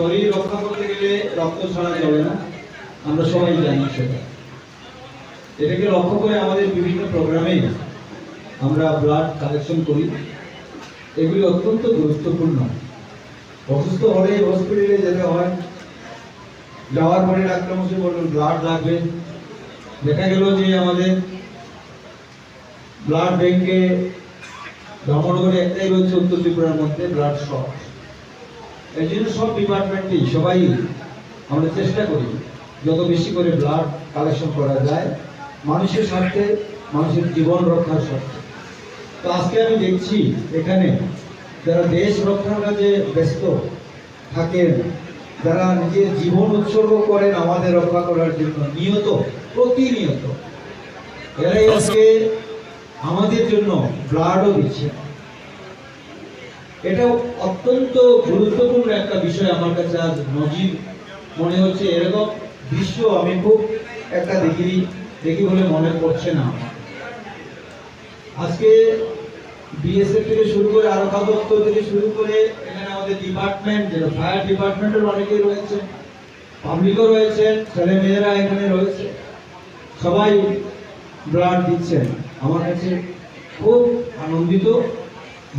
শরীর রক্ষা করতে গেলে রক্ত ছাড়া চলে না, আমরা সবাই জানি সেটা। এটাকে লক্ষ্য করে আমাদের বিভিন্ন প্রোগ্রামে আমরা ব্লাড কালেকশন করি। এগুলি অত্যন্ত গুরুত্বপূর্ণ। অসুস্থ হলে হসপিটালে যেতে হয়, যাওয়ার পরে ডাক্তার মশাই বললেন ব্লাড লাগবে। দেখা গেল যে আমাদের ব্লাড ব্যাংকে ধর্মনগরে একটাই রয়েছে উত্তর ত্রিপুরার মধ্যে, ব্লাড শর্ট। এই জন্য সব ডিপার্টমেন্টেই সবাই আমরা চেষ্টা করি যত বেশি করে ব্লাড কালেকশন করা যায় মানুষের স্বার্থে, মানুষের জীবন রক্ষার স্বার্থে। তো আজকে আমি দেখছি এখানে যারা দেশ রক্ষার কাজে ব্যস্ত থাকেন, যারা নিজের জীবন উৎসর্গ করেন আমাদের রক্ষা করার জন্য নিয়ত, প্রতিনিয়ত, এরাই আজকে আমাদের জন্য ব্লাডও দিচ্ছে। এটা অত্যন্ত গুরুত্বপূর্ণ একটা বিষয়। আমার কাছে আজ নজির মনে হচ্ছে, এরকম দৃশ্য আমি খুব একটা দেখি বলে মনে পড়ছে না। আজকে বিএসএফ থেকে শুরু করে আরক্ষা দপ্তর থেকে শুরু করে এখানে আমাদের ডিপার্টমেন্ট, যেটা ফায়ার ডিপার্টমেন্টের অনেকেই রয়েছে, পাবলিকও রয়েছেন, ছেলে মেয়েরা এখানে রয়েছে, সবাই ব্লাড দিচ্ছেন। আমার কাছে খুব আনন্দিত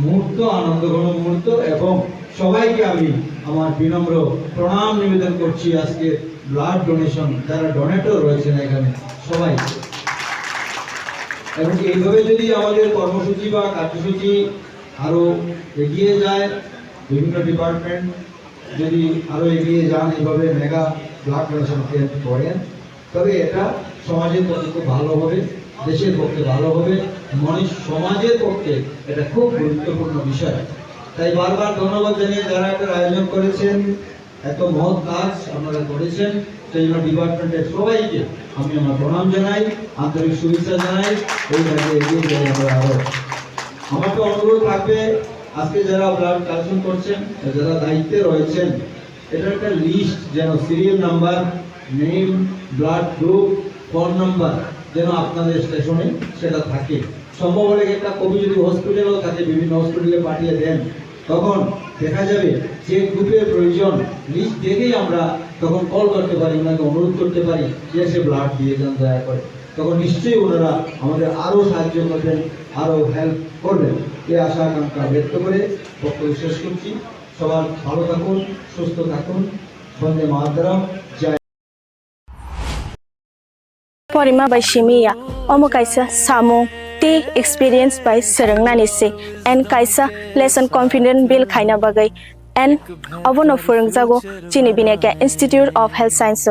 মুহূর্ত, আনন্দঘন মুহূর্ত, এবং সবাইকে আমি আমার বিনম্র প্রণাম নিবেদন করছি আজকে ব্লাড ডোনেশন যারা ডোনেটর রয়েছেন এখানে সবাইকে। এবং এইভাবে যদি আমাদের কর্মসূচি বা কার্যসূচি আরো এগিয়ে যায়, বিভিন্ন ডিপার্টমেন্ট যদি আরো এগিয়ে যান, এইভাবে মেগা ব্লাড ডোনেশন ক্যাম্প করেন, তবে এটা সমাজের পক্ষে খুব ভালো হবে, দেশের পক্ষে ভালো হবে, সমাজের পক্ষে এটা খুব গুরুত্বপূর্ণ বিষয়। তাই বারবার ধন্যবাদ জানিয়ে যারা একটা আয়োজন করেছেন, এত মহৎ কাজ আপনারা করেছেন, সেই জন্য ডিপার্টমেন্টের সবাইকে আমি আমার প্রণাম জানাই, আন্তরিক শুভেচ্ছা জানাই। এই কাজে এগিয়ে যাই আমরা আরো। আমার তো অনুরোধ থাকবে, আজকে যারা ব্লাড কালেকশন করছেন, যারা দায়িত্বে রয়েছেন, এটার একটা লিস্ট যেন, serial number, name, blood group, phone number যেন আপনাদের স্টেশনে সেটা থাকে। সম্ভব হলে একটা কপি যদি হসপিটালেও থাকে, বিভিন্ন হসপিটালে পাঠিয়ে দেন, তখন দেখা যাবে যে গ্রুপের প্রয়োজন লিস্ট দেখেই আমরা তখন কল করতে পারি, ওনাকে অনুরোধ করতে পারি যে সে ব্লাড দিয়ে যান দয়া করে। তখন নিশ্চয়ই ওনারা আমাদের আরও সাহায্য করবেন, আরও হেল্প করবেন। এই আশা আকাঙ্ক্ষা ব্যক্ত করে বক্তব্য শেষ করছি। সবার ভালো থাকুন, সুস্থ থাকুন। বন্দে মাতরম। জয়। Porima by Shimiya, Omo Kaisa Samu, T experience by Serengnanisi, and Kaisa lesson confident Bill Kaina Bagai, and Avono Furungzago, Chinibineka Institute of Health Science.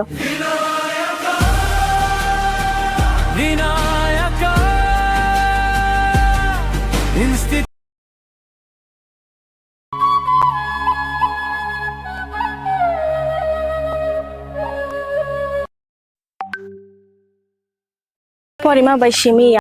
Porima by Shimiya.